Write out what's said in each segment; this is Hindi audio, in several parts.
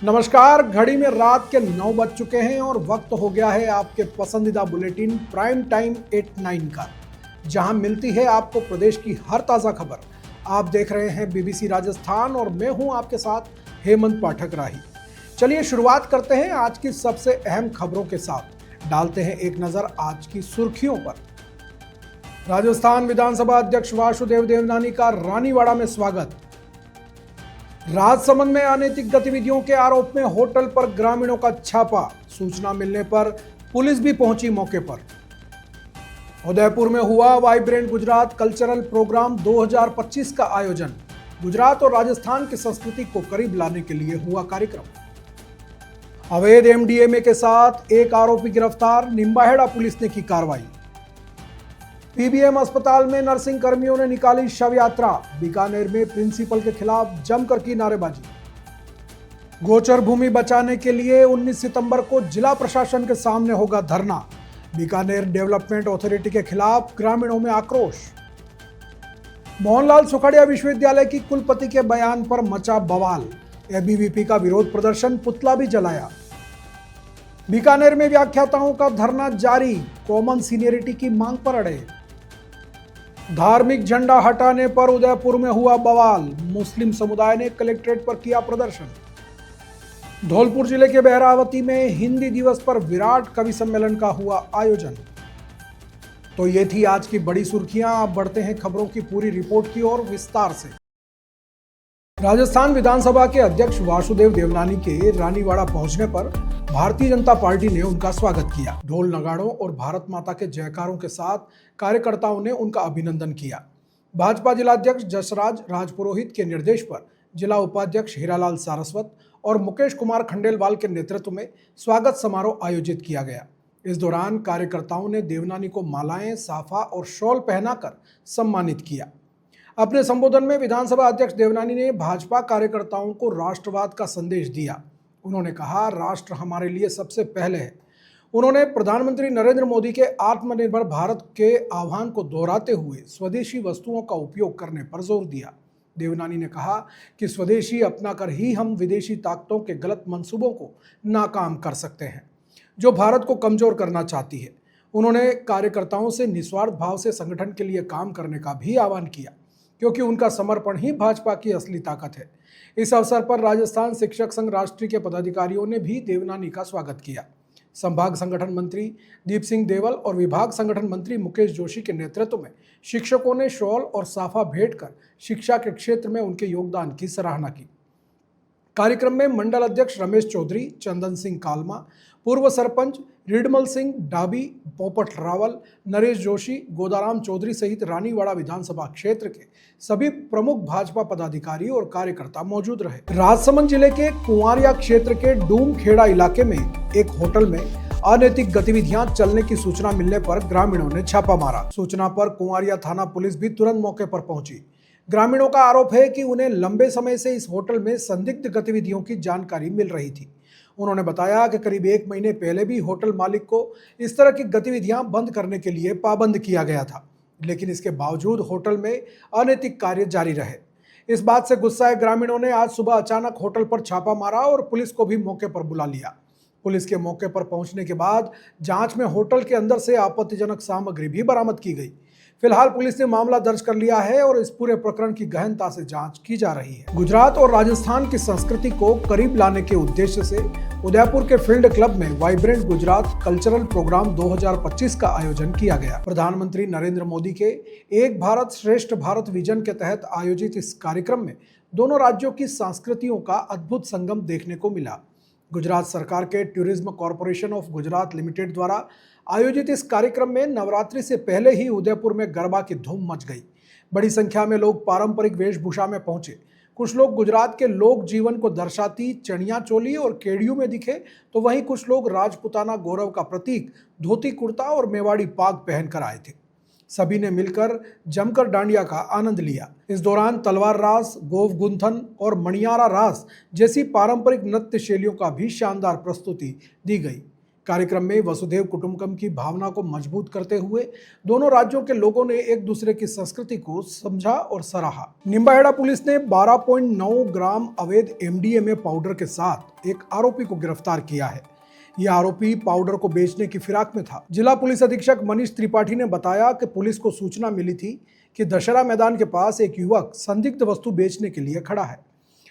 नमस्कार। घड़ी में रात के 9 बज चुके हैं और वक्त हो गया है आपके पसंदीदा बुलेटिन प्राइम टाइम 8-9 का, जहां मिलती है आपको प्रदेश की हर ताज़ा खबर। आप देख रहे हैं बीबीसी राजस्थान और मैं हूं आपके साथ हेमंत पाठक राही। चलिए शुरुआत करते हैं आज की सबसे अहम खबरों के साथ। डालते हैं एक नज़र आज की सुर्खियों पर। राजस्थान विधानसभा अध्यक्ष वासुदेव देवनानी का रानीवाड़ा में स्वागत। राजसमंद में अनैतिक गतिविधियों के आरोप में होटल पर ग्रामीणों का छापा। सूचना मिलने पर पुलिस भी पहुंची मौके पर। उदयपुर में हुआ वाइब्रेंट गुजरात कल्चरल प्रोग्राम 2025 का आयोजन। गुजरात और राजस्थान की संस्कृति को करीब लाने के लिए हुआ कार्यक्रम। अवैध एमडीएमए के साथ एक आरोपी गिरफ्तार, निम्बाहेड़ा पुलिस ने की कार्रवाई। पीबीएम अस्पताल में नर्सिंग कर्मियों ने निकाली शव यात्रा। बीकानेर में प्रिंसिपल के खिलाफ जमकर की नारेबाजी। गोचर भूमि बचाने के लिए 19 सितंबर को जिला प्रशासन के सामने होगा धरना। बीकानेर डेवलपमेंट अथॉरिटी के खिलाफ ग्रामीणों में आक्रोश। मोहनलाल सुखड़िया विश्वविद्यालय की कुलपति के बयान पर मचा बवाल। एबीवीपी का विरोध प्रदर्शन, पुतला भी जलाया। बीकानेर में व्याख्याताओं का धरना जारी, कॉमन सीनियरिटी की मांग पर अड़े। धार्मिक झंडा हटाने पर उदयपुर में हुआ बवाल, मुस्लिम समुदाय ने कलेक्ट्रेट पर किया प्रदर्शन। धौलपुर जिले के बहरावती में हिंदी दिवस पर विराट कवि सम्मेलन का हुआ आयोजन। तो ये थी आज की बड़ी सुर्खियां। अब बढ़ते हैं खबरों की पूरी रिपोर्ट की ओर विस्तार से। राजस्थान विधानसभा के अध्यक्ष वासुदेव देवनानी के रानीवाड़ा पहुंचने पर भारतीय जनता पार्टी ने उनका स्वागत किया। ढोल नगाड़ों और भारत माता के जयकारों के साथ कार्यकर्ताओं ने उनका अभिनंदन किया। भाजपा जिलाध्यक्ष जसराज राजपुरोहित के निर्देश पर जिला उपाध्यक्ष हीरालाल सारस्वत और मुकेश कुमार खंडेलवाल के नेतृत्व में स्वागत समारोह आयोजित किया गया। इस दौरान कार्यकर्ताओं ने देवनानी को मालाएं, साफा और शॉल पहनाकर सम्मानित किया। अपने संबोधन में विधानसभा अध्यक्ष देवनानी ने भाजपा कार्यकर्ताओं को राष्ट्रवाद का संदेश दिया। उन्होंने कहा, राष्ट्र हमारे लिए सबसे पहले है। उन्होंने प्रधानमंत्री नरेंद्र मोदी के आत्मनिर्भर भारत के आह्वान को दोहराते हुए स्वदेशी वस्तुओं का उपयोग करने पर जोर दिया। देवनानी ने कहा कि स्वदेशी अपनाकर ही हम विदेशी ताकतों के गलत मंसूबों को नाकाम कर सकते हैं, जो भारत को कमजोर करना चाहती है। उन्होंने कार्यकर्ताओं से निस्वार्थ भाव से संगठन के लिए काम करने का भी आह्वान किया, क्योंकि उनका समर्पण ही भाजपा की असली ताकत है। इस अवसर पर राजस्थान शिक्षक संघ राष्ट्रीय के पदाधिकारियों ने भी देवनानी का स्वागत किया। संभाग संगठन मंत्री दीप सिंह देवल और विभाग संगठन मंत्री मुकेश जोशी के नेतृत्व में शिक्षकों ने शॉल और साफा भेंट कर शिक्षा के क्षेत्र में उनके योगदान की सराहना की। कार्यक्रम में मंडल अध्यक्ष रमेश चौधरी, चंदन सिंह कालमा, पूर्व सरपंच रिडमल सिंह डाबी, पोपट रावल, नरेश जोशी, गोदाराम चौधरी सहित रानीवाड़ा विधानसभा क्षेत्र के सभी प्रमुख भाजपा पदाधिकारी और कार्यकर्ता मौजूद रहे। राजसमंद जिले के कुंवारिया क्षेत्र के डूम खेड़ा इलाके में एक होटल में अनैतिक गतिविधियां चलने की सूचना मिलने पर ग्रामीणों ने छापा मारा। सूचना पर कुंवारिया थाना पुलिस भी तुरंत मौके पर पहुंची। ग्रामीणों का आरोप है कि उन्हें लंबे समय से इस होटल में संदिग्ध गतिविधियों की जानकारी मिल रही थी। उन्होंने बताया कि करीब 1 महीने पहले भी होटल मालिक को इस तरह की गतिविधियां बंद करने के लिए पाबंद किया गया था, लेकिन इसके बावजूद होटल में अनैतिक कार्य जारी रहे। इस बात से गुस्साए ग्रामीणों ने आज सुबह अचानक होटल पर छापा मारा और पुलिस को भी मौके पर बुला लिया। पुलिस के मौके पर पहुंचने के बाद जांच में होटल के अंदर से आपत्तिजनक सामग्री भी बरामद की गई। फिलहाल पुलिस ने मामला दर्ज कर लिया है और इस पूरे प्रकरण की गहनता से जांच की जा रही है। गुजरात और राजस्थान की संस्कृति को करीब लाने के उद्देश्य से उदयपुर के फील्ड क्लब में वाइब्रेंट गुजरात कल्चरल प्रोग्राम 2025 का आयोजन किया गया। प्रधानमंत्री नरेंद्र मोदी के एक भारत श्रेष्ठ भारत विजन के तहत आयोजित इस कार्यक्रम में दोनों राज्यों की संस्कृतियों का अद्भुत संगम देखने को मिला। गुजरात सरकार के tourism corporation of Gujarat limited द्वारा आयोजित इस कार्यक्रम में नवरात्रि से पहले ही उदयपुर में गरबा की धूम मच गई। बड़ी संख्या में लोग पारंपरिक वेशभूषा में पहुंचे। कुछ लोग गुजरात के लोक जीवन को दर्शाती चनिया चोली और केडियों में दिखे, तो वहीं कुछ लोग राजपुताना गौरव का प्रतीक धोती कुर्ता और मेवाड़ी पाग पहनकर आए थे। सभी ने मिलकर जमकर डांडिया का आनंद लिया। इस दौरान तलवार रास, गोव गुंथन और मणियारा रास जैसी पारंपरिक नृत्य शैलियों का भी शानदार प्रस्तुति दी गई। कार्यक्रम में वसुधैव कुटुंबकम की भावना को मजबूत करते हुए दोनों राज्यों के लोगों ने एक दूसरे की संस्कृति को समझा और सराहा। निम्बाहेड़ा पुलिस ने 12.9 ग्राम अवैध MDMA पाउडर के साथ एक आरोपी को गिरफ्तार किया है। यह आरोपी पाउडर को बेचने की फिराक में था। जिला पुलिस अधीक्षक मनीष त्रिपाठी ने बताया कि पुलिस को सूचना मिली थी कि दशहरा मैदान के पास एक युवक संदिग्ध वस्तु बेचने के लिए खड़ा है।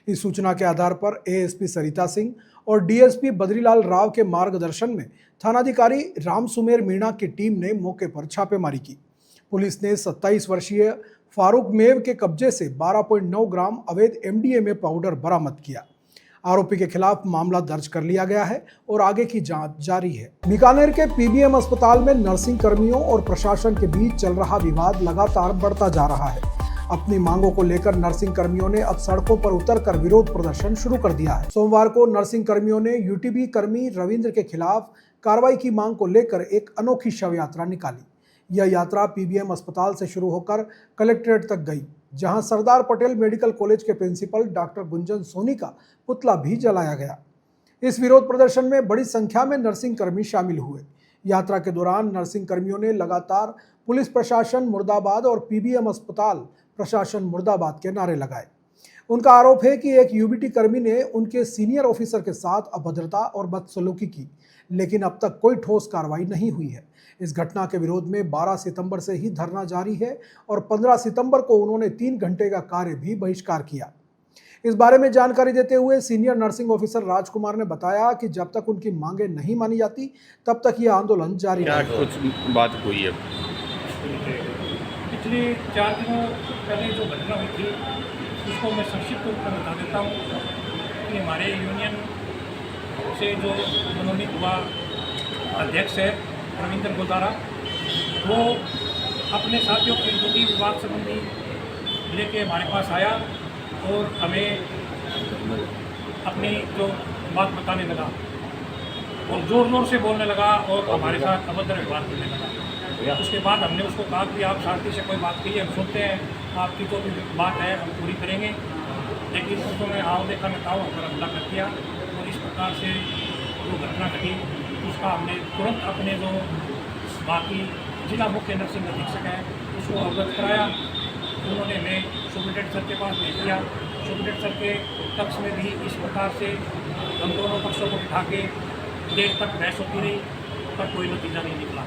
इस सूचना के आधार पर ASP सरिता सिंह और DSP बद्रीलाल राव के मार्गदर्शन में थानाधिकारी राम सुमेर मीणा की टीम ने मौके पर छापेमारी की। पुलिस ने 27 वर्षीय फारूक मेव के कब्जे से 12.9 ग्राम अवैध MDMA पाउडर बरामद किया। आरोपी के खिलाफ मामला दर्ज कर लिया गया है और आगे की जांच जारी है। बीकानेर के PBM अस्पताल में नर्सिंग कर्मियों और प्रशासन के बीच चल रहा विवाद लगातार बढ़ता जा रहा है। अपनी मांगों को लेकर नर्सिंग कर्मियों ने अब सड़कों पर उतरकर विरोध प्रदर्शन शुरू कर दिया है। सोमवार को नर्सिंग कर्मियों ने UTB कर्मी रविंद्र के खिलाफ कार्रवाई की मांग को लेकर एक अनोखी शव यात्रा निकाली। यह यात्रा PBM अस्पताल से शुरू होकर कलेक्ट्रेट तक गई, जहां सरदार पटेल मेडिकल कॉलेज के प्रिंसिपल डॉक्टर गुंजन सोनी का पुतला भी जलाया गया। इस विरोध प्रदर्शन में बड़ी संख्या में नर्सिंग कर्मी शामिल हुए। यात्रा के दौरान नर्सिंग कर्मियों ने लगातार पुलिस प्रशासन मुर्दाबाद और PBM अस्पताल प्रशासन मुर्दाबाद के नारे लगाए। उनका आरोप है कि एक UBT कर्मी ने उनके सीनियर ऑफिसर के साथ अभद्रता और बदसलूकी की, लेकिन अब तक कोई ठोस कार्रवाई नहीं हुई है। इस घटना के विरोध में 12 सितंबर से ही धरना जारी है और 15 सितंबर को उन्होंने 3 घंटे का कार्य भी बहिष्कार किया। इस बारे में जानकारी देते हुए सीनियर नर्सिंग ऑफिसर राजकुमार ने बताया कि जब तक उनकी मांगें नहीं मानी जाती तब तक यह आंदोलन जारी रहेगा। कुछ बात हुई है पिछले 4 दिनों पहले जो घटना हुई थी उसको मैं संक्षिप्त रूप में बता देता हूँ कि हमारे यूनियन से जो मनोनीत हुआ अध्यक्ष है रविंद्र गोदारा, वो अपने साथियों के ड्यूटी विभाग संबंधी लेके हमारे पास आया और हमें अपनी जो बात बताने लगा और ज़ोर ज़ोर से बोलने लगा और हमारे साथ अभद्र व्यवहार करने लगा। उसके बाद हमने उसको कहा कि आप शांति से कोई बात कीजिए, हम सुनते हैं, आपकी जो भी बात है हम पूरी करेंगे। लेकिन उन्होंने आओ देखा नताओ हम पर हमला कर दिया और इस प्रकार से जो घटना घटी उसका हमने तुरंत अपने जो बाकी जिला मुख्य नर्सिंग अधीक्षक हैं उसको अवगत कराया। उन्होंने हमें सुप्रिटेंडेंट सर के पास भेज दिया। सुप्रिटेंडेंट सर के पक्ष में भी इस प्रकार से हम दोनों पक्षों को बिठा के देर तक बहस होती रही, पर कोई नतीजा नहीं निकला।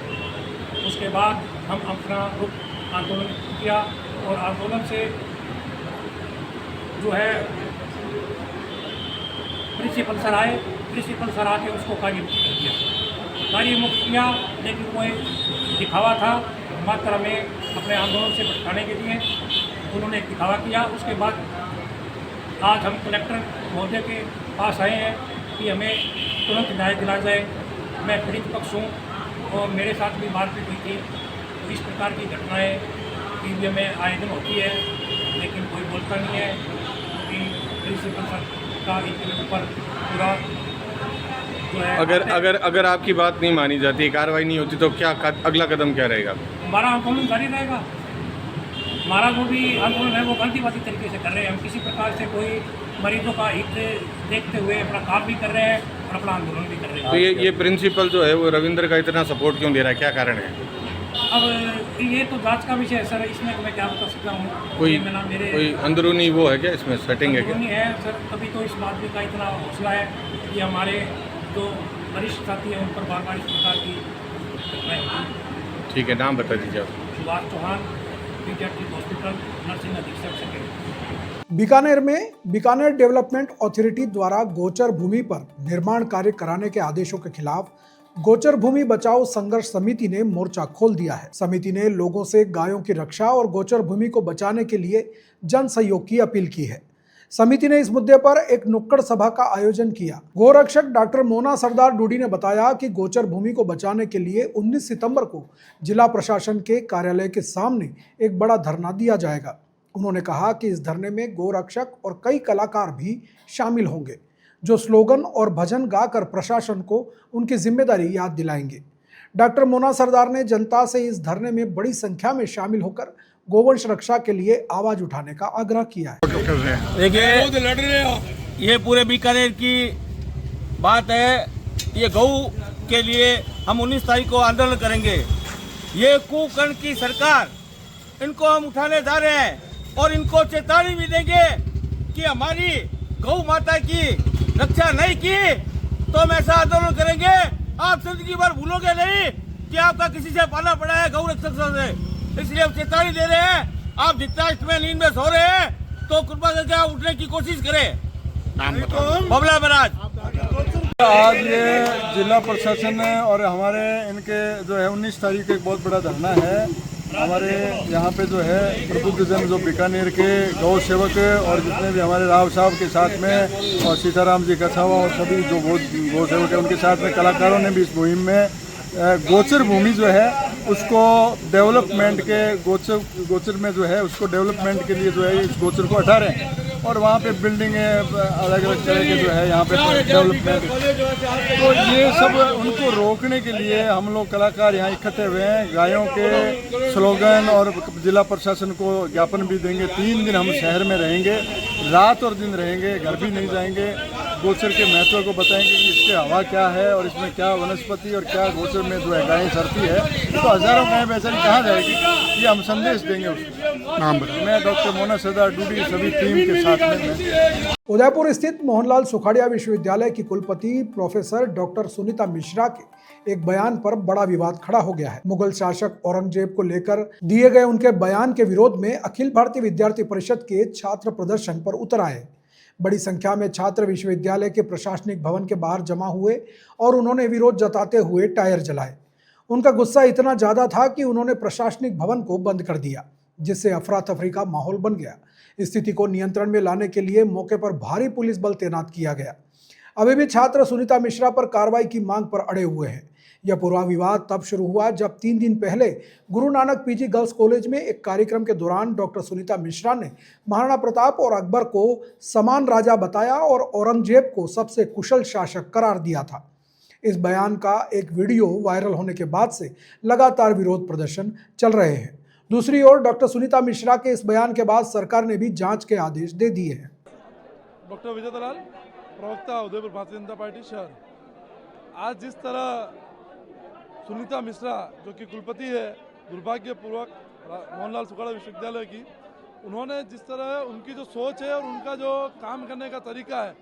उसके बाद हम अपना रुख आंदोलन किया और आंदोलन से जो है प्रिंसिपल सर आए। प्रिंसिपल सर आके उसको कार्यमुक्त कर दिया। कार्यमुक्त किया, लेकिन वो एक दिखावा था मात्र में अपने आंदोलन से भटकाने के लिए उन्होंने एक दिखावा किया। उसके बाद आज हम कलेक्टर महोदय के पास आए हैं कि हमें तुरंत न्याय दिलाया जाए। मैं पीड़ित पक्ष हूँ और मेरे साथ भी मारपीट हुई थी। तो इस प्रकार की घटनाएं PBM में आए दिन होती है, लेकिन कोई बोलता नहीं है क्योंकि प्रिंसिपल सर का इनके ऊपर पूरा जो है। अगर आपकी बात नहीं मानी जाती, कार्रवाई नहीं होती, तो क्या अगला कदम क्या रहेगा? हमारा आंदोलन जारी रहेगा। हमारा जो भी आंदोलन है वो गांधीवादी तरीके से कर रहे हैं। हम किसी प्रकार से कोई मरीजों का हित देखते हुए अपना काम भी कर रहे हैं और अपना आंदोलन भी कर रहे हैं। तो ये प्रिंसिपल जो है वो रविंद्र का इतना सपोर्ट क्यों दे रहा है, क्या कारण है? अब ये तो जांच का विषय है सर, इसमें मैं क्या बता सकता हूँ। कोई अंदरूनी वो है क्या, इसमें सेटिंग है क्या? अंदरूनी है सर, तभी तो इस आदमी का इतना हौसला है कि हमारे जो वरिष्ठ साथी हैं उन पर बार बार इस प्रकार की घटनाएं होती। ठीक है, नाम बता दीजिए आप। Subhash Chauhan, paediatric hospital nursing अधीक्षक सेक्रेटरी। बीकानेर में बीकानेर डेवलपमेंट अथॉरिटी द्वारा गोचर भूमि पर निर्माण कार्य कराने के आदेशों के खिलाफ गोचर भूमि बचाओ संघर्ष समिति ने मोर्चा खोल दिया है। समिति ने लोगों से गायों की रक्षा और गोचर भूमि को बचाने के लिए जन सहयोग की अपील की है। समिति ने इस मुद्दे पर एक नुक्कड़ सभा का आयोजन किया। गोरक्षक डॉक्टर मोना सरदार डूडी ने बताया कि गोचर भूमि को बचाने के लिए 19 सितंबर को जिला प्रशासन के कार्यालय के सामने एक बड़ा धरना दिया जाएगा। उन्होंने कहा कि इस धरने में गोरक्षक और कई कलाकार भी शामिल होंगे, जो स्लोगन और भजन गाकर प्रशासन को उनकी जिम्मेदारी याद दिलाएंगे। डॉक्टर मोना सरदार ने जनता से इस धरने में बड़ी संख्या में शामिल होकर गोवंश रक्षा के लिए आवाज उठाने का आग्रह किया है। देखिए, ये पूरे बीकानेर की बात है। ये गौ के लिए हम 19 तारीख को आंदोलन करेंगे। ये कुकर्ण की सरकार, इनको हम उठाने जा रहे हैं और इनको चेतावनी भी देंगे कि हमारी गौ माता की रक्षा नहीं की तो हम ऐसा आंदोलन करेंगे। आप जिंदगी भर भूलोगे नहीं कि आपका किसी से पाना पड़ा है गौ रक्षक से, इसलिए हम चेतावनी दे रहे हैं। आप जितना में नींद में सो रहे हैं तो कृपा करके आप उठने की कोशिश करें। बबला महाराज, आज ये जिला प्रशासन और हमारे इनके जो है 19 तारीख एक बहुत बड़ा धरना है। हमारे यहाँ पे जो है प्रबुद्धजन जो बीकानेर के गौ सेवक और जितने भी हमारे राव साहब के साथ में और सीताराम जी कछावा और सभी जो गौ सेवक है उनके साथ में कलाकारों ने भी इस मुहिम में गोचर भूमि जो है उसको डेवलपमेंट के गोचर में जो है उसको डेवलपमेंट के लिए जो है इस गोचर को हटा रहे हैं और वहाँ पे बिल्डिंगें अलग अलग तरह के जो है यहाँ पे डेवलपमेंट, तो ये सब उनको रोकने के लिए हम लोग कलाकार यहाँ इकट्ठे हुए हैं। गायों के स्लोगन और जिला प्रशासन को ज्ञापन भी देंगे। 3 दिन हम शहर में रहेंगे, रात और दिन रहेंगे, घर भी नहीं जाएंगे। गोचर के महत्व को बताएंगे कि इसके हवा क्या है और इसमें क्या वनस्पति और क्या गोचर में जो है गायें चरती है, तो हजारों गायें बेचारी कहाँ जाएगी, ये हम संदेश देंगे उसको। नाम बताएं। मैं डॉक्टर मोना सरदार डूडी सभी टीम के साथ में। उदयपुर स्थित मोहनलाल सुखाड़िया विश्वविद्यालय की कुलपति प्रोफेसर डॉक्टर सुनीता मिश्रा के एक बयान पर बड़ा विवाद खड़ा हो गया है। मुगल शासक औरंगजेब को लेकर दिए गए उनके बयान के विरोध में अखिल भारतीय विद्यार्थी परिषद के छात्र प्रदर्शन पर उतर आए। बड़ी संख्या में छात्र विश्वविद्यालय के प्रशासनिक भवन के बाहर जमा हुए और उन्होंने विरोध जताते हुए टायर जलाए। उनका गुस्सा इतना ज्यादा था कि उन्होंने प्रशासनिक भवन को बंद कर दिया, जिससे अफरा तफरी का माहौल बन गया। स्थिति को नियंत्रण में लाने के लिए मौके पर भारी पुलिस बल तैनात किया गया। अभी भी छात्र सुनीता मिश्रा पर कार्रवाई की मांग पर अड़े हुए हैं। यह पूरा विवाद तब शुरू हुआ जब 3 दिन पहले Guru Nanak PG girls college में एक कार्यक्रम के दौरान डॉक्टर सुनीता मिश्रा ने महाराणा प्रताप और अकबर को समान राजा बताया और औरंगजेब को सबसे कुशल शासक करार दिया था। इस बयान का एक वीडियो वायरल होने के बाद से लगातार विरोध प्रदर्शन चल रहे हैं। दूसरी ओर डॉक्टर सुनीता मिश्रा के इस बयान के बाद सरकार ने भी जांच के आदेश दे दिए हैं। डॉक्टर विजय दलाल, प्रवक्ता उदयपुर भारतीय जनता पार्टी शहर। आज जिस तरह सुनीता मिश्रा जो कि कुलपति है दुर्भाग्यपूर्वक मोहनलाल सुखाड़िया विश्वविद्यालय की, उन्होंने जिस तरह उनकी जो सोच है और उनका जो काम करने का तरीका है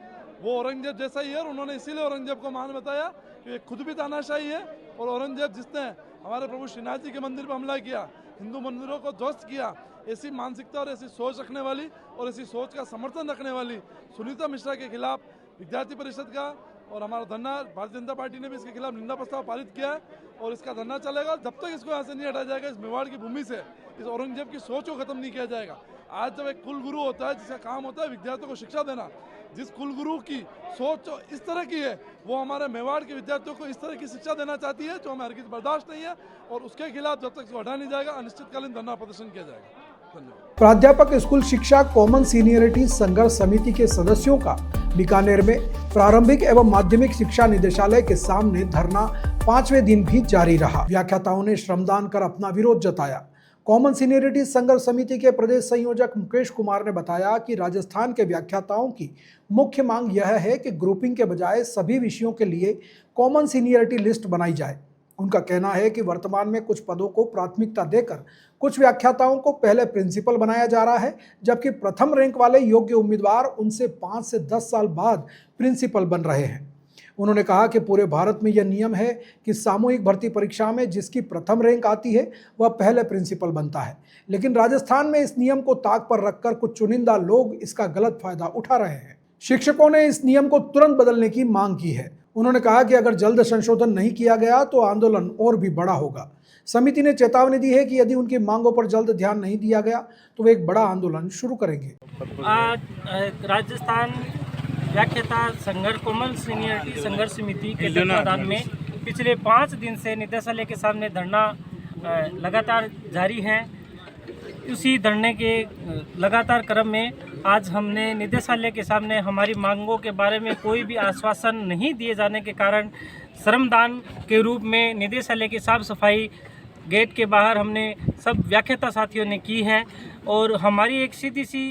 वो औरंगजेब जैसा ही है और उन्होंने इसीलिए औरंगजेब को महान बताया कि खुद भी तानाशाही है और औरंगजेब जिसने हमारे प्रभु श्रीनाथ जी के मंदिर पर हमला किया, हिंदू मंदिरों को ध्वस्त किया, ऐसी मानसिकता और ऐसी सोच रखने वाली और ऐसी सोच का समर्थन रखने वाली सुनीता मिश्रा के खिलाफ विद्यार्थी परिषद का और हमारा धरना, भारतीय जनता पार्टी ने भी इसके खिलाफ निंदा प्रस्ताव पारित किया है और इसका धरना चलेगा जब तक इसको यहाँ से नहीं हटाया जाएगा। इस मेवाड़ की भूमि से इस औरंगजेब की सोच को खत्म नहीं किया जाएगा। आज जब एक कुल गुरु होता है जिसका काम होता है विद्यार्थियों को शिक्षा देना, जिस कुल गुरु की सोच इस तरह की है वो हमारे मेवाड़ के विद्यार्थियों को इस तरह की शिक्षा देना चाहती है जो हमें हरगिज़ बर्दाश्त नहीं है और उसके खिलाफ जब तक इसको हटा नहीं जाएगा अनिश्चितकालीन धरना प्रदर्शन किया जाएगा। प्राध्यापक स्कूल शिक्षा कॉमन सीनियरिटी संघर्ष समिति के सदस्यों का बीकानेर में प्रारंभिक एवं माध्यमिक शिक्षा निदेशालय के सामने धरना 5वें दिन भी जारी रहा। व्याख्याताओं ने श्रमदान कर अपना विरोध जताया। कॉमन सीनियरिटी संघर्ष समिति के प्रदेश संयोजक मुकेश कुमार ने बताया कि राजस्थान के व्याख्याताओं की मुख्य मांग यह है कि ग्रुपिंग के बजाय सभी विषयों के लिए कॉमन सीनियरिटी लिस्ट बनाई जाए। उनका कहना है कि वर्तमान में कुछ पदों को प्राथमिकता देकर कुछ व्याख्याताओं को पहले प्रिंसिपल बनाया जा रहा है, जबकि प्रथम रैंक वाले योग्य उम्मीदवार उनसे 5 से 10 साल बाद प्रिंसिपल बन रहे हैं। उन्होंने कहा कि पूरे भारत में यह नियम है कि सामूहिक भर्ती परीक्षा में जिसकी प्रथम रैंक आती है वह पहले प्रिंसिपल बनता है, लेकिन राजस्थान में इस नियम को ताक पर रखकर कुछ चुनिंदा लोग इसका गलत फायदा उठा रहे हैं। शिक्षकों ने इस नियम को तुरंत बदलने की मांग की है। उन्होंने कहा कि अगर जल्द संशोधन नहीं किया गया तो आंदोलन और भी बड़ा होगा। समिति ने चेतावनी दी है कि यदि उनकी मांगों पर जल्द ध्यान नहीं दिया गया तो वे एक बड़ा आंदोलन शुरू करेंगे। आज राजस्थान व्याख्याता संघर्ष कॉमन सीनियरिटी संघर्ष समिति के तत्वाधान में पिछले 5 दिन से निदेशालय के सामने धरना लगातार जारी है। उसी धरने के लगातार क्रम में आज हमने निदेशालय के सामने हमारी मांगों के बारे में कोई भी आश्वासन नहीं दिए जाने के कारण श्रमदान के रूप में निदेशालय की साफ सफाई गेट के बाहर हमने सब व्याख्याता साथियों ने की है। और हमारी एक सीधी सी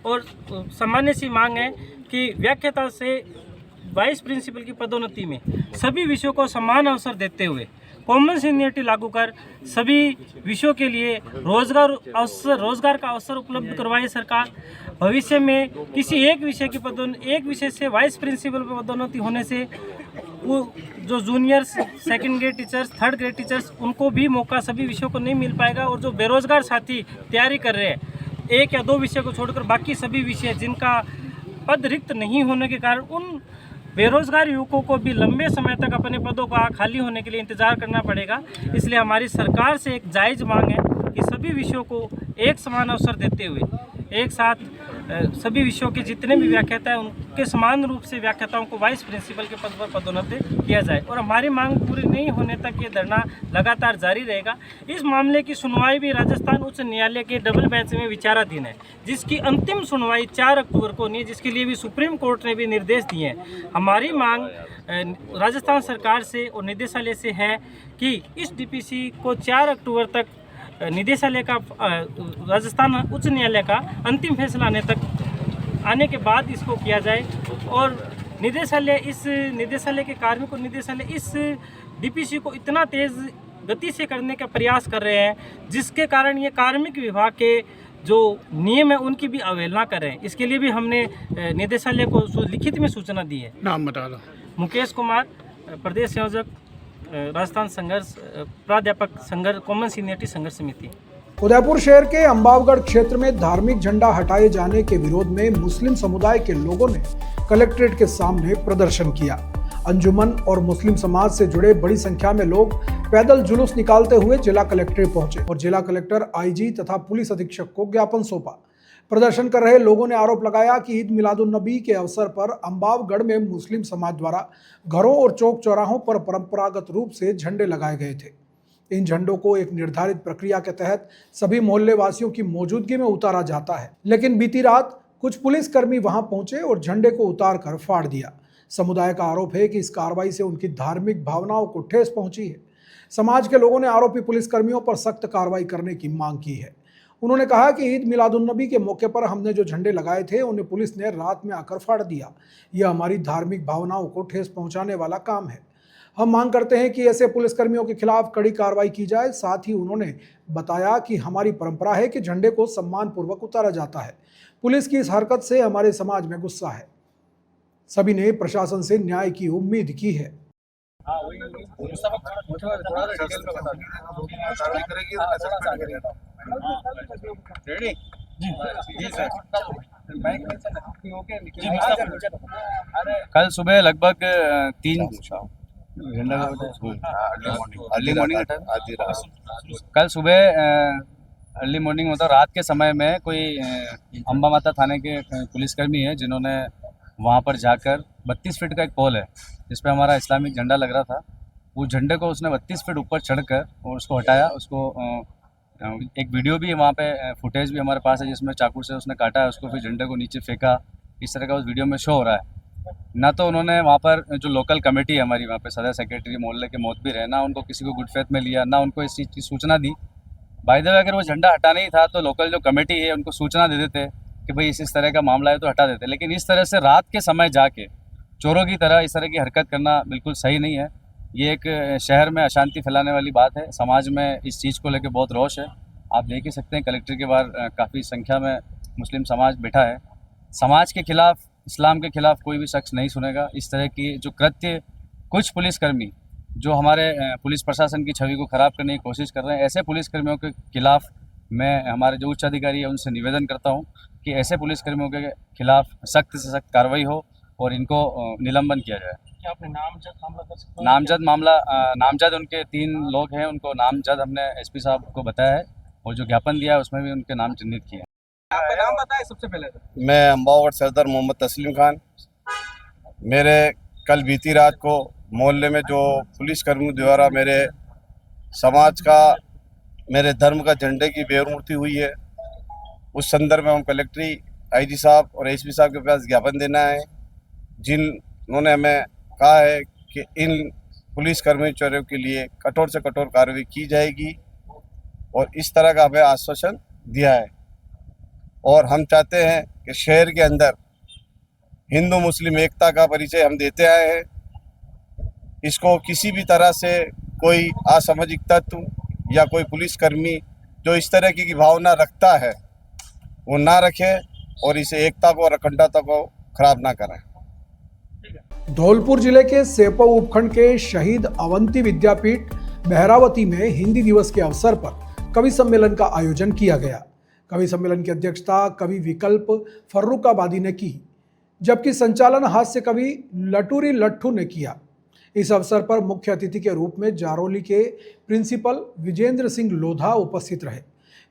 और सामान्य सी मांग है कि व्याख्याता से वाइस प्रिंसिपल की पदोन्नति में सभी विषयों को समान अवसर देते हुए कॉमन सीनियरिटी लागू कर सभी विषयों के लिए रोजगार का अवसर उपलब्ध करवाए सरकार। भविष्य में किसी एक विषय से वाइस प्रिंसिपल पर पदोन्नति होने से वो जो junior second grade teachers, third grade teachers, उनको भी मौका सभी विषयों को नहीं मिल पाएगा। और जो बेरोजगार साथी तैयारी कर रहे हैं, एक या दो विषय को छोड़कर बाकी सभी विषय जिनका पद रिक्त नहीं होने के कारण उन बेरोजगार युवकों को भी लंबे समय तक अपने पदों का खाली होने के लिए इंतजार करना पड़ेगा। इसलिए हमारी सरकार से एक जायज़ मांग है कि सभी विषयों को एक समान अवसर देते हुए एक साथ सभी विषयों के जितने भी व्याख्याता हैं उनके समान रूप से व्याख्याताओं को वाइस प्रिंसिपल के पद पर पदोन्नत किया जाए। और हमारी मांग पूरी नहीं होने तक ये धरना लगातार जारी रहेगा। इस मामले की सुनवाई भी राजस्थान उच्च न्यायालय के डबल बेंच में विचाराधीन है, जिसकी अंतिम सुनवाई 4 अक्टूबर को होनी है, जिसके लिए भी सुप्रीम कोर्ट ने भी निर्देश दिए हैं। हमारी मांग राजस्थान सरकार से और निदेशालय से है कि इस डीपीसी को 4 अक्टूबर तक निदेशालय का राजस्थान उच्च न्यायालय का अंतिम फैसला आने के बाद इसको किया जाए। और निदेशालय के कार्मिक और निदेशालय इस डीपीसी को इतना तेज़ गति से करने का प्रयास कर रहे हैं, जिसके कारण ये कार्मिक विभाग के जो नियम है उनकी भी अवहेलना कर रहे हैं। इसके लिए भी हमने निदेशालय को लिखित में सूचना दी है। नाम बता दो। मुकेश कुमार, प्रदेश संयोजक राजस्थान संघर्ष प्राध्यापक संघर्ष कॉमन सीनियरिटी संघर्ष समिति। उदयपुर शहर के अंबावगढ़ क्षेत्र में धार्मिक झंडा हटाए जाने के विरोध में मुस्लिम समुदाय के लोगों ने कलेक्ट्रेट के सामने प्रदर्शन किया। अंजुमन और मुस्लिम समाज से जुड़े बड़ी संख्या में लोग पैदल जुलूस निकालते हुए जिला कलेक्ट्रेट पहुंचे और जिला कलेक्टर, आईजी तथा पुलिस अधीक्षक को ज्ञापन सौंपा। प्रदर्शन कर रहे लोगों ने आरोप लगाया कि ईद मिलादुन्नबी के अवसर पर अंबावगढ़ में मुस्लिम समाज द्वारा घरों और चौक चौराहों पर परंपरागत रूप से झंडे लगाए गए थे। इन झंडों को एक निर्धारित प्रक्रिया के तहत सभी मोहल्ले वासियों की मौजूदगी में उतारा जाता है, लेकिन बीती रात कुछ पुलिसकर्मी वहां पहुंचे और झंडे को उतार कर फाड़ दिया। समुदाय का आरोप है कि इस कार्रवाई से उनकी धार्मिक भावनाओं को ठेस पहुंची है। समाज के लोगों ने आरोपी पुलिसकर्मियों पर सख्त कार्रवाई करने की मांग की है। उन्होंने कहा कि ईद मिलादुन्नबी के मौके पर हमने जो झंडे लगाए थे उन्हें पुलिस ने रात में आकर फाड़ दिया। यह हमारी धार्मिक भावनाओं को ठेस पहुंचाने वाला काम है। हम मांग करते हैं कि ऐसे पुलिसकर्मियों के खिलाफ कड़ी कार्रवाई की जाए। साथ ही उन्होंने बताया कि हमारी परंपरा है कि झंडे को सम्मानपूर्वक उतारा जाता है। पुलिस की इस हरकत से हमारे समाज में गुस्सा है। सभी ने प्रशासन से न्याय की उम्मीद की है। कल सुबह लगभग 3 कल सुबह अर्ली मॉर्निंग मतलब रात के समय में कोई अम्बा माता थाने के पुलिसकर्मी है जिन्होंने वहाँ पर जाकर 32 फीट का एक पोल है जिस पे हमारा इस्लामिक झंडा लग रहा था, वो झंडे को उसने 32 फीट ऊपर चढ़कर और उसको हटाया। उसको एक वीडियो भी वहाँ पे फुटेज भी हमारे पास है जिसमें चाकू से उसने काटा है उसको, फिर झंडे को नीचे फेंका। इस तरह का उस वीडियो में शो हो रहा है। ना तो उन्होंने वहाँ पर जो लोकल कमेटी है हमारी, वहाँ पे सदर सेक्रेटरी मोहल्ले के मोहतबिर है, ना उनको किसी को गुड फेथ में लिया, ना उनको इस चीज़ की सूचना दी। बाय द वे अगर वो झंडा हटाना ही था तो लोकल जो कमेटी है उनको सूचना दे देते कि भाई इस तरह का मामला है तो हटा देते। लेकिन इस तरह से रात के समय जाके चोरों की तरह इस तरह की हरकत करना बिल्कुल सही नहीं है। ये एक शहर में अशांति फैलाने वाली बात है। समाज में इस चीज़ को लेकर बहुत रोष है। आप देख ही सकते हैं कलेक्टर के बाहर काफ़ी संख्या में मुस्लिम समाज बैठा है। समाज के खिलाफ, इस्लाम के खिलाफ कोई भी शख्स नहीं सुनेगा। इस तरह की जो कृत्य कुछ पुलिसकर्मी जो हमारे पुलिस प्रशासन की छवि को ख़राब करने की कोशिश कर रहे हैं, ऐसे पुलिसकर्मियों के खिलाफ मैं हमारे जो उच्च अधिकारी है उनसे निवेदन करता हूं कि ऐसे पुलिसकर्मियों के खिलाफ सख्त से सख्त कार्रवाई हो और इनको निलंबन किया जाए। क्या आपने नामजद मामला दर्ज किया? नामजद उनके 3 लोग हैं, उनको नामजद हमने एसपी साहब को बताया है और जो ज्ञापन दिया है उसमें भी उनके नाम चिन्हित किए हैं। आपका नाम बताएं सबसे पहले। मैं अंबावगढ़ सरदार मोहम्मद तस्लीम खान। मेरे कल बीती रात को मोहल्ले में जो पुलिसकर्मियों द्वारा मेरे समाज का, मेरे धर्म का झंडे की बेरमूर्ति हुई है, उस संदर्भ में हम कलेक्ट्री, आईजी साहब और एसपी साहब के पास ज्ञापन देना है, जिन्होंने हमें कहा है कि इन पुलिस कर्मचारियों के लिए कठोर से कठोर कार्रवाई की जाएगी और इस तरह का हमें आश्वासन दिया है। और हम चाहते हैं कि शहर के अंदर हिंदू मुस्लिम एकता का परिचय हम देते आए हैं। इसको किसी भी तरह से कोई असामाजिक तत्व या कोई पुलिसकर्मी जो इस तरह की भावना रखता है वो ना रखे और इसे एकता को और अखंडता को खराब ना करें। धौलपुर जिले के सेपो उपखंड के शहीद अवंती विद्यापीठ बहरावती में हिंदी दिवस के अवसर पर कवि सम्मेलन का आयोजन किया गया। कवि सम्मेलन की अध्यक्षता कवि विकल्प फर्रुखाबादी ने की, जबकि संचालन हास्य कवि लटूरी लट्ठू ने किया। इस अवसर पर मुख्य अतिथि के रूप में जारोली के प्रिंसिपल विजेंद्र सिंह लोधा उपस्थित रहे।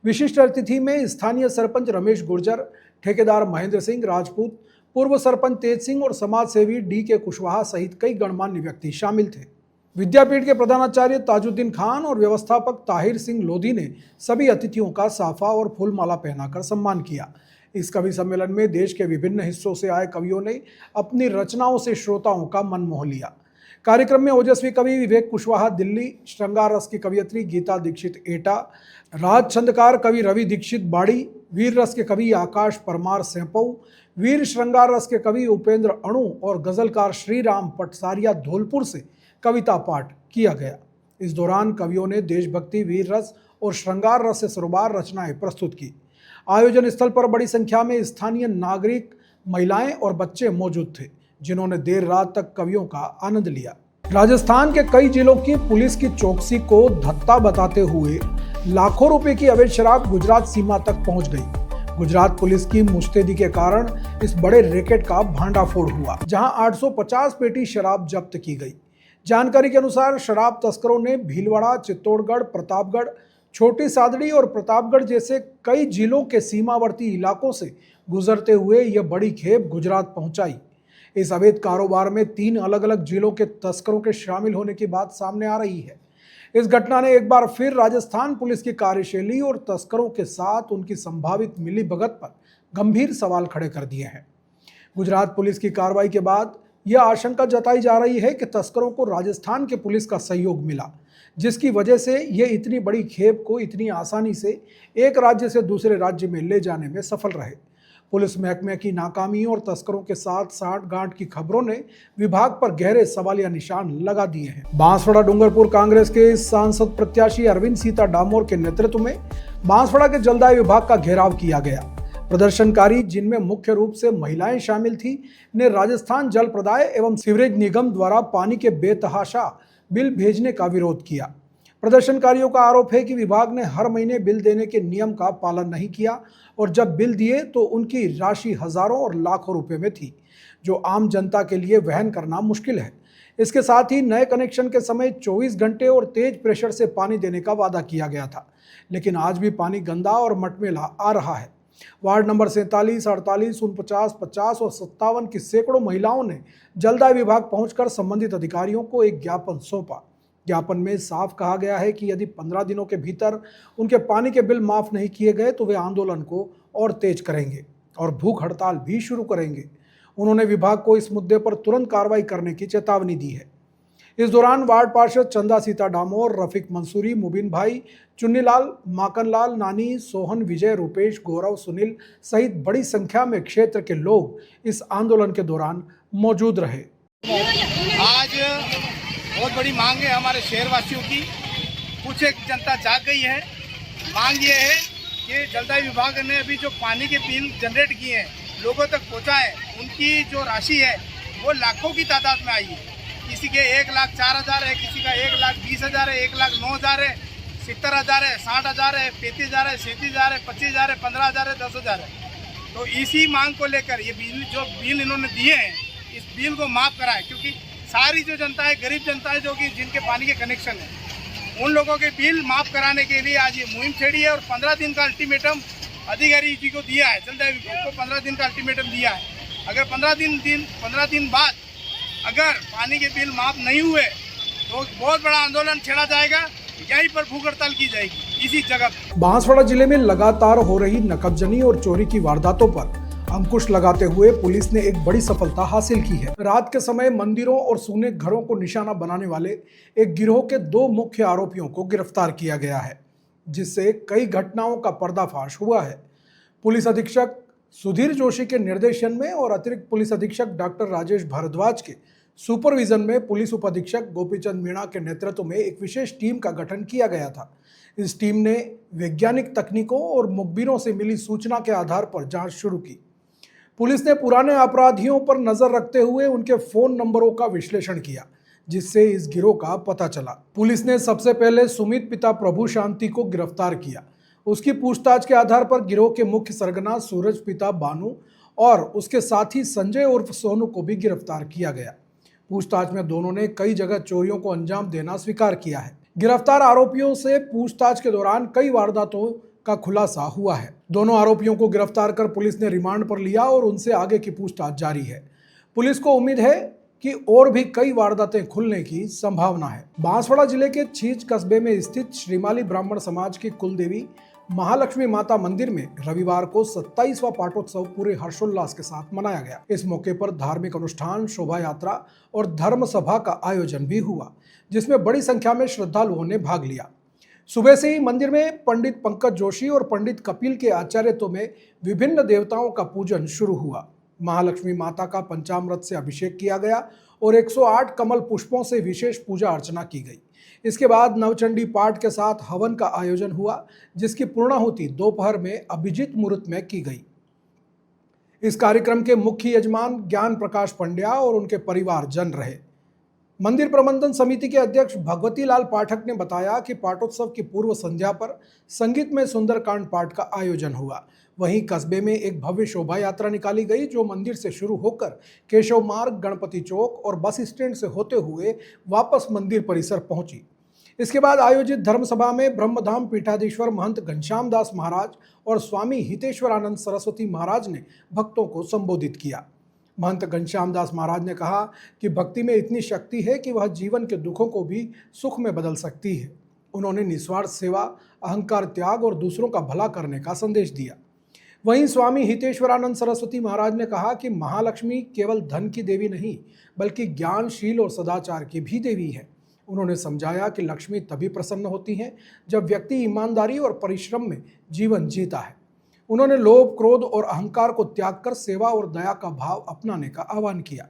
विशिष्ट अतिथि में स्थानीय सरपंच रमेश गुर्जर, ठेकेदार महेंद्र सिंह राजपूत, पूर्व सरपंच तेज सिंह और समाज सेवी डी.के. कुशवाहा सहित कई गणमान्य व्यक्ति शामिल थे। विद्यापीठ के प्रधानाचार्य ताजुद्दीन खान और व्यवस्थापक ताहिर सिंह लोधी ने सभी अतिथियों का साफा और फूलमाला पहनाकर सम्मान किया। इस कवि सम्मेलन में देश के विभिन्न हिस्सों से आए कवियों ने अपनी रचनाओं से श्रोताओं का मन मोह लिया। कार्यक्रम में ओजस्वी कवि विवेक कुशवाहा दिल्ली, श्रृंगार रस की कवियत्री गीता दीक्षित एटा, राज छंदकार कवि रवि दीक्षित बाड़ी, वीर रस के कवि आकाश परमार सेंपऊ, वीर श्रृंगार रस के कवि उपेंद्र अणु और गजलकार श्रीराम पटसारिया धौलपुर से कविता पाठ किया गया। इस दौरान कवियों ने देशभक्ति, वीर रस और श्रृंगार रस से सरोबार रचनाएं प्रस्तुत की। आयोजन स्थल पर बड़ी संख्या में स्थानीय नागरिक, महिलाएं और बच्चे मौजूद थे, जिन्होंने देर रात तक कवियों का आनंद लिया। राजस्थान के कई जिलों की पुलिस की चौकसी को धत्ता बताते हुए लाखों रुपए की अवैध शराब गुजरात सीमा तक पहुंच गई। गुजरात पुलिस की मुस्तैदी के कारण इस बड़े रैकेट का भांडाफोड़ हुआ, जहां 850 पेटी शराब जब्त की गई। जानकारी के अनुसार शराब तस्करों ने भीलवाड़ा, चित्तौड़गढ़, प्रतापगढ़, छोटी सादड़ी और प्रतापगढ़ जैसे कई जिलों के सीमावर्ती इलाकों से गुजरते हुए यह बड़ी खेप गुजरात पहुंचाई। इस अवैध कारोबार में 3 अलग अलग जिलों के तस्करों के शामिल होने की बात सामने आ रही है। इस घटना ने एक बार फिर राजस्थान पुलिस की कार्यशैली और तस्करों के साथ उनकी संभावित मिलीभगत पर गंभीर सवाल खड़े कर दिए हैं। गुजरात पुलिस की कार्रवाई के बाद यह आशंका जताई जा रही है कि तस्करों को राजस्थान के पुलिस का सहयोग मिला, जिसकी वजह से ये इतनी बड़ी खेप को इतनी आसानी से एक राज्य से दूसरे राज्य में ले जाने में सफल रहे। पुलिस महकमे की नाकामी और तस्करों के साथ साठगांठ की खबरों ने विभाग पर गहरे सवालिया निशान लगा दिए हैं। बांसवाड़ा डूंगरपुर कांग्रेस के सांसद प्रत्याशी अरविंद सीता डामोर के नेतृत्व में बांसवाड़ा के जलदाय विभाग का घेराव किया गया। प्रदर्शनकारी, जिनमें मुख्य रूप से महिलाएं शामिल थी, ने राजस्थान जल प्रदाय एवं सीवरेज निगम द्वारा पानी के बेतहाशा बिल भेजने का विरोध किया। प्रदर्शनकारियों का आरोप है कि विभाग ने हर महीने बिल देने के नियम का पालन नहीं किया और जब बिल दिए तो उनकी राशि हजारों और लाखों रुपए में थी, जो आम जनता के लिए वहन करना मुश्किल है। इसके साथ ही नए कनेक्शन के समय 24 घंटे और तेज प्रेशर से पानी देने का वादा किया गया था, लेकिन आज भी पानी गंदा और मटमेला आ रहा है। वार्ड नंबर 47, 48, 49, 50 और 57 की सैकड़ों महिलाओं ने जलदाय विभाग पहुंचकर संबंधित अधिकारियों को एक ज्ञापन सौंपा। ज्ञापन में साफ कहा गया है कि यदि 15 दिनों के भीतर उनके पानी के बिल माफ नहीं किए गए तो वे आंदोलन को और तेज करेंगे और भूख हड़ताल भी शुरू करेंगे। उन्होंने विभाग को इस मुद्दे पर तुरंत कार्रवाई करने की चेतावनी दी है। इस दौरान वार्ड पार्षद चंदा सीता डामोर, रफीक मंसूरी, मुबीन भाई, चुन्नीलाल, माकनलाल, नानी, सोहन, विजय, रूपेश, गौरव, सुनील सहित बड़ी संख्या में क्षेत्र के लोग इस आंदोलन के दौरान मौजूद रहे। आज बहुत बड़ी मांग है हमारे शहरवासियों की। कुछ एक जनता जाग गई है। मांग ये है कि जलदाय विभाग ने अभी जो पानी के बिल जनरेट किए हैं, लोगों तक पहुंचाए, उनकी जो राशि है वो लाखों की तादाद में आई है। किसी के 1,04,000 है, किसी का 1,20,000 है, 1,09,000 है, 70,000 है, 60,000 है, 35,000 है, 37,000 है, 25,000 है, 15,000 है, 10,000 है। तो इसी मांग को लेकर ये बिल इन्होंने दिए हैं, इस बिल को माफ़ कराएं, क्योंकि सारी जो जनता है, गरीब जनता है, जो कि जिनके पानी के कनेक्शन है, उन लोगों के बिल माफ़ कराने के लिए आज ये मुहिम छेड़ी है और 15 दिन का अल्टीमेटम अधिकारी जी को दिया है। जलदाय विभाग को 15 दिन का अल्टीमेटम दिया है। अगर 15 दिन बाद अगर पानी के बिल माफ नहीं हुए तो बहुत बड़ा आंदोलन छेड़ा जाएगा। यहीं पर भूख हड़ताल की जाएगी इसी जगह। बांसवाड़ा जिले में लगातार हो रही नकबजनी और चोरी की वारदातों पर अंकुश लगाते हुए पुलिस ने एक बड़ी सफलता हासिल की है। रात के समय मंदिरों और सूने घरों को निशाना बनाने वाले एक गिरोह के 2 मुख्य आरोपियों को गिरफ्तार किया गया है, जिससे कई घटनाओं का पर्दाफाश हुआ है। पुलिस अधीक्षक सुधीर जोशी के निर्देशन में और अतिरिक्त पुलिस अधीक्षक डॉक्टर राजेश भारद्वाज के सुपरविजन में पुलिस उपाधीक्षक गोपीचंद मीणा के नेतृत्व में एक विशेष टीम का गठन किया गया था। इस टीम ने वैज्ञानिक तकनीकों और मुखबिरों से मिली सूचना के आधार पर जांच शुरू की। पुलिस ने पुराने अपराधियों पर नजर रखते हुए उनके फोन नंबरों का विश्लेषण किया, जिससे इस गिरोह का पता चला। पुलिस ने सबसे पहले सुमित पिता प्रभु शांति को गिरफ्तार किया। उसकी पूछताछ के आधार पर गिरोह के मुख्य सरगना सूरज पिता बानू और उसके साथी संजय उर्फ सोनू को भी गिरफ्तार किया गया। पूछताछ में दोनों ने कई जगह चोरियों को अंजाम देना स्वीकार किया है। गिरफ्तार आरोपियों से पूछताछ के दौरान कई वारदातों का खुलासा हुआ है। दोनों आरोपियों को गिरफ्तार कर पुलिस ने रिमांड पर लिया और उनसे आगे की पूछताछ जारी है। पुलिस को उम्मीद है कि और भी कई वारदातें खुलने की संभावना है। बांसवाड़ा जिले के छींच कस्बे में स्थित श्रीमाली ब्राह्मण समाज की कुलदेवी महालक्ष्मी माता मंदिर में रविवार को 27वां पाटोत्सव पूरे हर्षोल्लास के साथ मनाया गया। इस मौके पर धार्मिक अनुष्ठान, शोभा यात्रा और धर्म सभा का आयोजन भी हुआ, जिसमें बड़ी संख्या में श्रद्धालुओं ने भाग लिया। सुबह से ही मंदिर में पंडित पंकज जोशी और पंडित कपिल के आचार्यत्व में विभिन्न देवताओं का पूजन शुरू हुआ। महालक्ष्मी माता का पंचामृत से अभिषेक किया गया और 108 कमल पुष्पों से विशेष पूजा अर्चना की गई। इसके बाद नवचंडी पाठ के साथ हवन का आयोजन हुआ, जिसकी पूर्णाहुति दोपहर में अभिजीत मुहूर्त में की गई। इस कार्यक्रम के मुख्य यजमान ज्ञान प्रकाश पंड्या और उनके परिवारजन रहे। मंदिर प्रबंधन समिति के अध्यक्ष भगवती लाल पाठक ने बताया कि पाटोत्सव की पूर्व संध्या पर संगीत में सुंदरकांड पाठ का आयोजन हुआ। वहीं कस्बे में एक भव्य शोभा यात्रा निकाली गई, जो मंदिर से शुरू होकर केशव मार्ग, गणपति चौक और बस स्टैंड से होते हुए वापस मंदिर परिसर पहुंची। इसके बाद आयोजित धर्म सभा में ब्रह्मधाम पीठाधीश्वर महंत घनश्याम दास महाराज और स्वामी हितेश्वरानंद सरस्वती महाराज ने भक्तों को संबोधित किया। महंत घनश्याम दास महाराज ने कहा कि भक्ति में इतनी शक्ति है कि वह जीवन के दुखों को भी सुख में बदल सकती है। उन्होंने निस्वार्थ सेवा, अहंकार त्याग और दूसरों का भला करने का संदेश दिया। वहीं स्वामी हितेश्वरानंद सरस्वती महाराज ने कहा कि महालक्ष्मी केवल धन की देवी नहीं, बल्कि ज्ञान, शील और सदाचार की भी देवी है। उन्होंने समझाया कि लक्ष्मी तभी प्रसन्न होती हैं जब व्यक्ति ईमानदारी और परिश्रम में जीवन जीता है। उन्होंने लोभ, क्रोध और अहंकार को त्याग कर सेवा और दया का भाव अपनाने का आह्वान किया।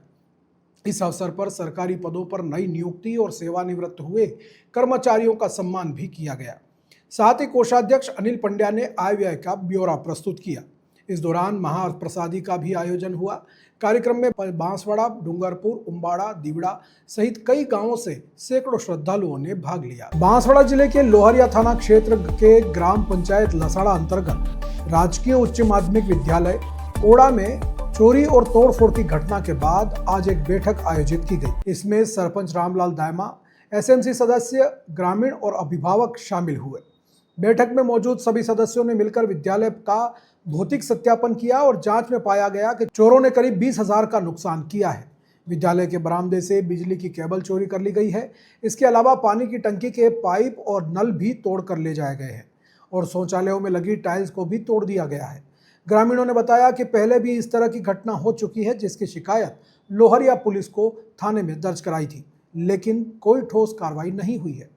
इस अवसर पर सरकारी पदों पर नई नियुक्ति और सेवानिवृत्त हुए कर्मचारियों का सम्मान भी किया गया। साथ ही कोषाध्यक्ष अनिल पंड्या ने आय व्यय का ब्यौरा प्रस्तुत किया। इस दौरान महाप्रसादी का भी आयोजन हुआ। कार्यक्रम में बांसवाड़ा, डूंगरपुर, उम्बाड़ा, दीवड़ा सहित कई गांवों से सैकड़ों श्रद्धालुओं ने भाग लिया। बांसवाड़ा जिले के लोहरिया थाना क्षेत्र के ग्राम पंचायत लसाड़ा अंतर्गत राजकीय उच्च माध्यमिक विद्यालय ओड़ा में चोरी और तोड़फोड़ की घटना के बाद आज एक बैठक आयोजित की गई। इसमें सरपंच रामलाल दायमा, एसएमसी सदस्य, ग्रामीण और अभिभावक शामिल हुए। बैठक में मौजूद सभी सदस्यों ने मिलकर विद्यालय का भौतिक सत्यापन किया और जांच में पाया गया कि चोरों ने करीब 20,000 का नुकसान किया है। विद्यालय के बरामदे से बिजली की केबल चोरी कर ली गई है। इसके अलावा पानी की टंकी के पाइप और नल भी तोड़ कर ले जाए गए हैं और शौचालयों में लगी टाइल्स को भी तोड़ दिया गया है। ग्रामीणों ने बताया कि पहले भी इस तरह की घटना हो चुकी है, जिसकी शिकायत लोहरिया पुलिस को थाने में दर्ज कराई थी, लेकिन कोई ठोस कार्रवाई नहीं हुई है।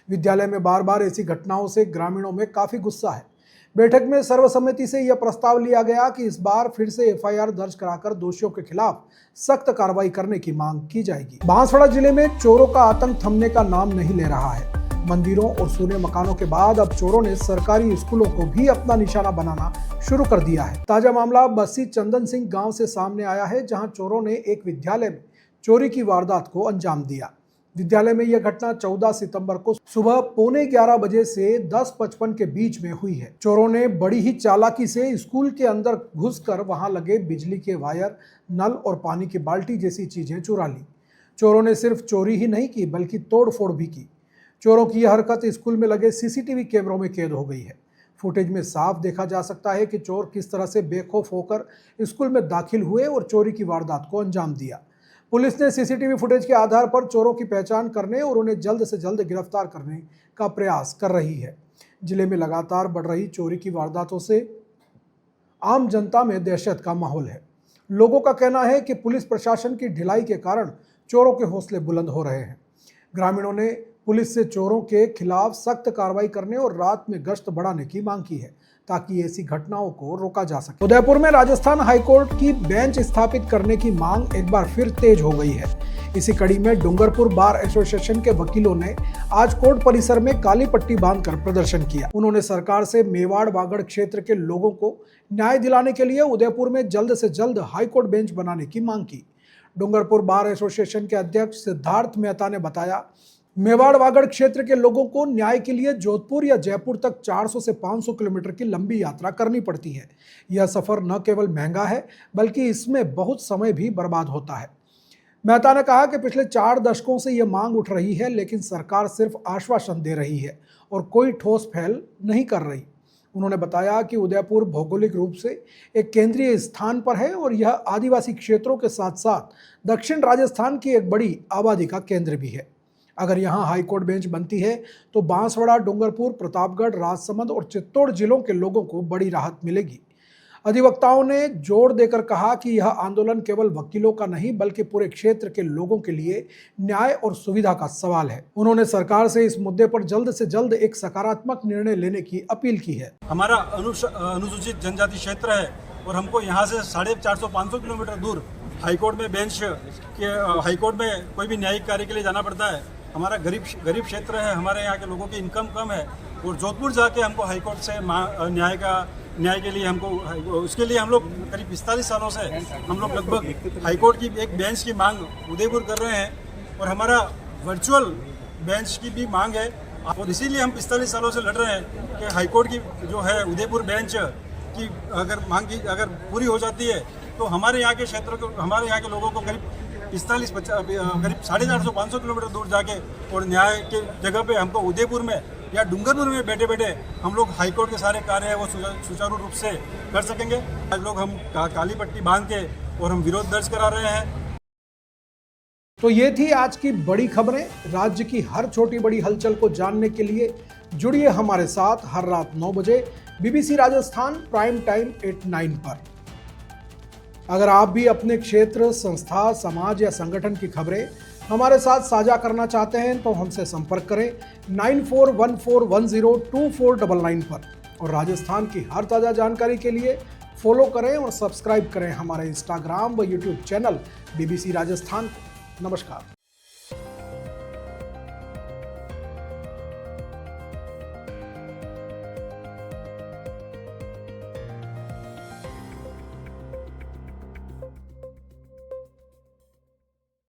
विद्यालय में बार बार ऐसी घटनाओं से ग्रामीणों में काफी गुस्सा है। बैठक में सर्वसम्मति से यह प्रस्ताव लिया गया कि इस बार फिर से एफआईआर दर्ज कराकर दोषियों के खिलाफ सख्त कार्रवाई करने की मांग की जाएगी। बांसवाड़ा जिले में चोरों का आतंक थमने का नाम नहीं ले रहा है। मंदिरों और सूने मकानों के बाद अब चोरों ने सरकारी स्कूलों को भी अपना निशाना बनाना शुरू कर दिया है। ताजा मामला बस्सी चंदन सिंह गांव से सामने आया है, जहां चोरों ने एक विद्यालय में चोरी की वारदात को अंजाम दिया। विद्यालय में यह घटना 14 सितंबर को सुबह 11:15 बजे से 10:55 के बीच में हुई है। चोरों ने बड़ी ही चालाकी से स्कूल के अंदर घुसकर वहां लगे बिजली के वायर, नल और पानी की बाल्टी जैसी चीजें चुरा ली। चोरों ने सिर्फ चोरी ही नहीं की, बल्कि तोड़फोड़ भी की। चोरों की यह हरकत स्कूल में लगे सीसीटीवी कैमरों में कैद हो गई है। फुटेज में साफ देखा जा सकता है कि चोर किस तरह से बेखौफ होकर स्कूल में दाखिल हुए और चोरी की वारदात को अंजाम दिया। पुलिस ने सीसीटीवी फुटेज के आधार पर चोरों की पहचान करने और उन्हें जल्द से जल्द गिरफ्तार करने का प्रयास कर रही है। जिले में लगातार बढ़ रही चोरी की वारदातों से आम जनता में दहशत का माहौल है। लोगों का कहना है कि पुलिस प्रशासन की ढिलाई के कारण चोरों के हौसले बुलंद हो रहे हैं। ग्रामीणों ने पुलिस से चोरों के खिलाफ सख्त कार्रवाई करने और रात में गश्त बढ़ाने की मांग की है, ताकि ऐसी घटनाओं को रोका जा सके। उदयपुर में राजस्थान हाईकोर्ट की बेंच स्थापित करने की मांग एक बार फिर तेज हो गई है। इसी कड़ी में डूंगरपुर बार एसोसिएशन के वकीलों ने आज कोर्ट परिसर में काली पट्टी बांधकर प्रदर्शन किया। उन्होंने सरकार से मेवाड़ वागड़ क्षेत्र के लोगों को न्याय दिलाने के लिए उदयपुर में जल्द से जल्द हाईकोर्ट बेंच बनाने की मांग की। डूंगरपुर बार एसोसिएशन के अध्यक्ष सिद्धार्थ मेहता ने बताया, मेवाड़ वागड़ क्षेत्र के लोगों को न्याय के लिए जोधपुर या जयपुर तक 400 से 500 किलोमीटर की लंबी यात्रा करनी पड़ती है। यह सफर न केवल महंगा है बल्कि इसमें बहुत समय भी बर्बाद होता है। मेहता ने कहा कि पिछले 4 दशकों से यह मांग उठ रही है, लेकिन सरकार सिर्फ आश्वासन दे रही है और कोई ठोस पहल नहीं कर रही। उन्होंने बताया कि उदयपुर भौगोलिक रूप से एक केंद्रीय स्थान पर है और यह आदिवासी क्षेत्रों के साथ साथ दक्षिण राजस्थान की एक बड़ी आबादी का केंद्र भी है। अगर यहाँ हाईकोर्ट बेंच बनती है तो बांसवाड़ा, डूंगरपुर, प्रतापगढ़, राजसमंद और चित्तौड़ जिलों के लोगों को बड़ी राहत मिलेगी। अधिवक्ताओं ने जोर देकर कहा कि यह आंदोलन केवल वकीलों का नहीं बल्कि पूरे क्षेत्र के लोगों के लिए न्याय और सुविधा का सवाल है। उन्होंने सरकार से इस मुद्दे पर जल्द से जल्द एक सकारात्मक निर्णय लेने की अपील की है। हमारा अनुसूचित जनजाति क्षेत्र है और हमको यहाँ से 450-500 किलोमीटर दूर हाईकोर्ट में बेंच के हाईकोर्ट में कोई भी न्यायिक कार्य के लिए जाना पड़ता है। हमारा गरीब क्षेत्र है, हमारे यहाँ के लोगों की इनकम कम है और जोधपुर जाके हमको हाईकोर्ट से न्याय के लिए हमको उसके लिए हम लोग करीब 45 सालों से हम लोग लगभग हाईकोर्ट की एक बेंच की मांग उदयपुर कर रहे हैं और हमारा वर्चुअल बेंच की भी मांग है और इसीलिए हम 45 सालों से लड़ रहे हैं कि हाईकोर्ट की जो है उदयपुर बेंच की अगर मांग की अगर पूरी हो जाती है तो हमारे यहाँ के क्षेत्र को हमारे यहाँ के लोगों को करीब 450-500 किलोमीटर दूर जाके और न्याय के जगह पे हमको उदयपुर में या डूंगरपुर में बैठे बैठे हम लोग हाईकोर्ट के सारे कार्य है वो सुचारू रूप से कर सकेंगे। आज लोग हम काली पट्टी बांध के और हम विरोध दर्ज करा रहे हैं। तो ये थी आज की बड़ी खबरें। राज्य की हर छोटी बड़ी हलचल को जानने के लिए जुड़िए हमारे साथ हर रात 9 बजे BBC राजस्थान प्राइम टाइम 8/9 पर। अगर आप भी अपने क्षेत्र, संस्था, समाज या संगठन की खबरें हमारे साथ साझा करना चाहते हैं तो हमसे संपर्क करें 9414102499 पर। और राजस्थान की हर ताज़ा जानकारी के लिए फॉलो करें और सब्सक्राइब करें हमारे इंस्टाग्राम व यूट्यूब चैनल BBC राजस्थान को। नमस्कार।